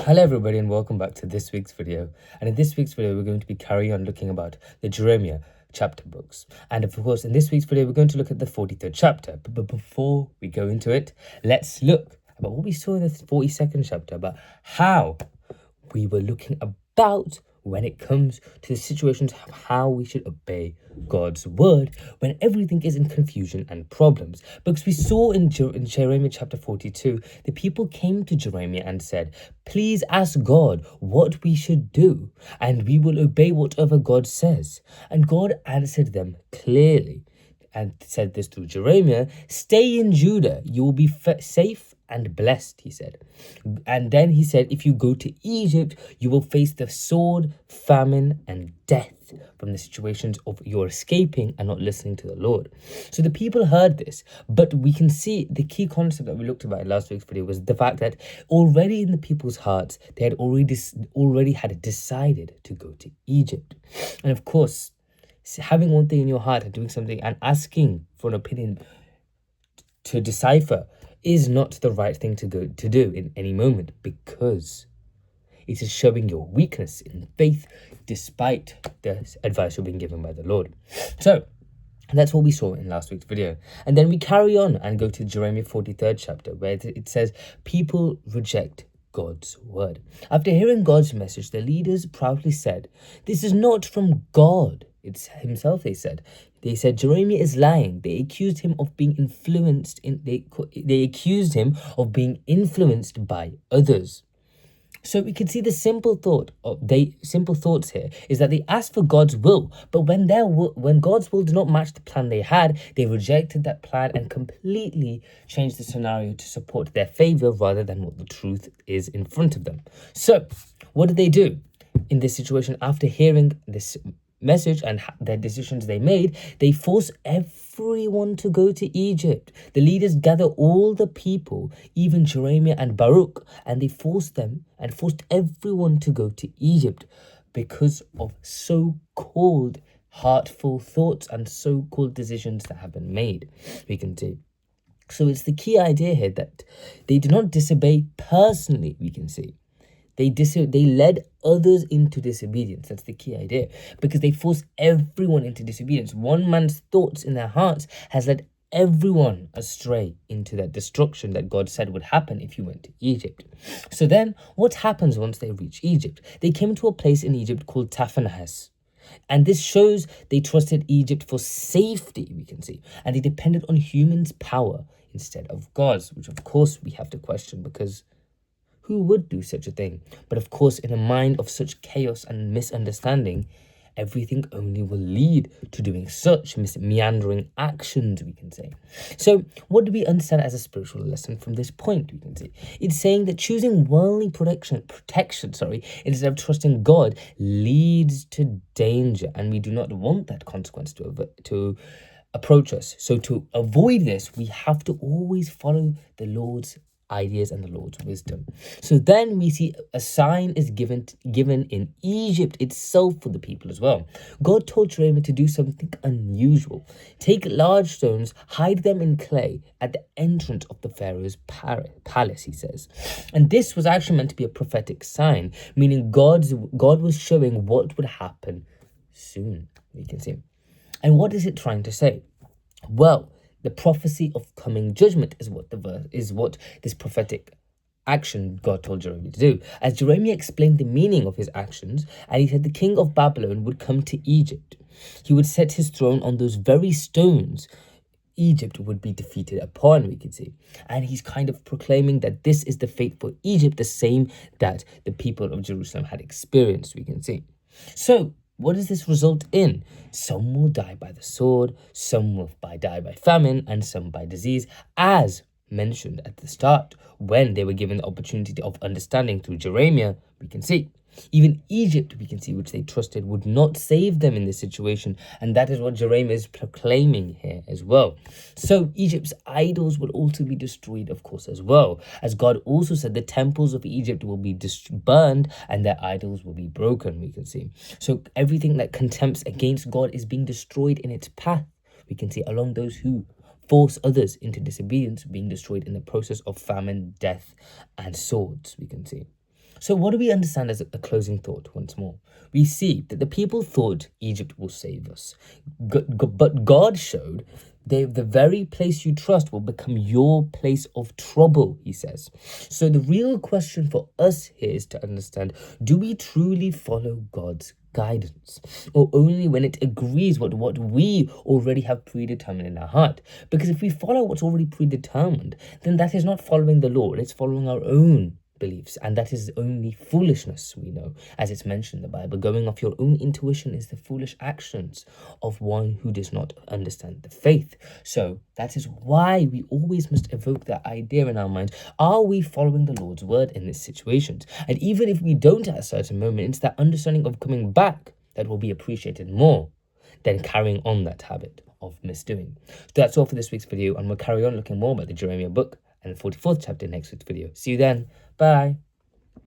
Hello everybody and welcome back to this week's video. And in this week's video we're going to be carrying on looking about the Jeremiah chapter books. And of course in this week's video we're going to look at the 43rd chapter. But before we go into it, let's look about what we saw in the 42nd chapter, about how we were looking about when it comes to the situations of how we should obey God's word when everything is in confusion and problems. Because we saw in Jeremiah chapter 42, the people came to Jeremiah and said, please ask God what we should do, and we will obey whatever God says. And God answered them clearly and said this through Jeremiah: stay in Judah, you will be safe and blessed, he said. And then he said, if you go to Egypt, you will face the sword, famine, and death from the situations of your escaping and not listening to the Lord. So the people heard this, but we can see the key concept that we looked about in last week's video was the fact that already in the people's hearts, they had already had decided to go to Egypt. And of course, having one thing in your heart and doing something and asking for an opinion to decipher is not the right thing to do in any moment, because it is showing your weakness in faith despite the advice you're being given by the Lord. So that's what we saw in last week's video. And then we carry on and go to Jeremiah 43rd chapter, where it says people reject God's word. After hearing God's message, the leaders proudly said, this is not from God. It's himself, they said. They said Jeremiah is lying. They accused him of being influenced they accused him of being influenced by others. So we can see the simple thoughts here is that they asked for God's will, but when God's will did not match the plan they had, they rejected that plan and completely changed the scenario to support their favor rather than what the truth is in front of them. So what did they do in this situation after hearing this message and their decisions they made? They forced everyone to go to Egypt. The leaders gathered all the people, even Jeremiah and Baruch, and they forced everyone to go to Egypt because of so-called heartful thoughts and so-called decisions that have been made, we can see. So it's the key idea here that they did not disobey personally, we can see. They led others into disobedience. That's the key idea, because they forced everyone into disobedience. One man's thoughts in their hearts has led everyone astray into that destruction that God said would happen if you went to Egypt. So then what happens once they reach Egypt? They came to a place in Egypt called Tahpanhes. And this shows they trusted Egypt for safety, we can see. And they depended on humans' power instead of God's, which of course we have to question, because who would do such a thing? But of course, in a mind of such chaos and misunderstanding, everything only will lead to doing such meandering actions, we can say. So what do we understand as a spiritual lesson from this point, we can say? It's saying that choosing worldly protection, instead of trusting God leads to danger, and we do not want that consequence to approach us. So to avoid this, we have to always follow the Lord's ideas and the Lord's wisdom. So then we see a sign is given in Egypt itself for the people as well. God told Jeremiah to do something unusual. Take large stones, hide them in clay at the entrance of the Pharaoh's palace, he says. And this was actually meant to be a prophetic sign, meaning God was showing what would happen soon, we can see. And what is it trying to say? Well, the prophecy of coming judgment is what this prophetic action God told Jeremiah to do. As Jeremiah explained the meaning of his actions, and he said the king of Babylon would come to Egypt. He would set his throne on those very stones Egypt would be defeated upon, we can see. And he's kind of proclaiming that this is the fate for Egypt, the same that the people of Jerusalem had experienced, we can see. So what does this result in? Some will die by the sword, some will die by famine, and some by disease, as mentioned at the start when they were given the opportunity of understanding through Jeremiah, we can see. Even Egypt, we can see, which they trusted, would not save them in this situation. And that is what Jeremiah is proclaiming here as well. So Egypt's idols will also be destroyed, of course, as well. As God also said, the temples of Egypt will be burned and their idols will be broken, we can see. So everything that contempts against God is being destroyed in its path, we can see, along those who force others into disobedience, being destroyed in the process of famine, death, and swords, we can see. So what do we understand as a closing thought once more? We see that the people thought Egypt will save us. But God showed the very place you trust will become your place of trouble, he says. So the real question for us here is to understand, do we truly follow God's guidance, or only when it agrees with what we already have predetermined in our heart? Because if we follow what's already predetermined, then that is not following the Lord, it's following our own beliefs, and that is only foolishness. We know, as it's mentioned in the Bible, going off your own intuition is the foolish actions of one who does not understand the faith. So that is why we always must evoke that idea in our minds: are we following the Lord's word in these situations? And even if we don't at a certain moment, it's that understanding of coming back that will be appreciated more than carrying on that habit of misdoing. So that's all for this week's video, and we'll carry on looking more about the Jeremiah book and the 44th chapter next week's video. See you then. Bye.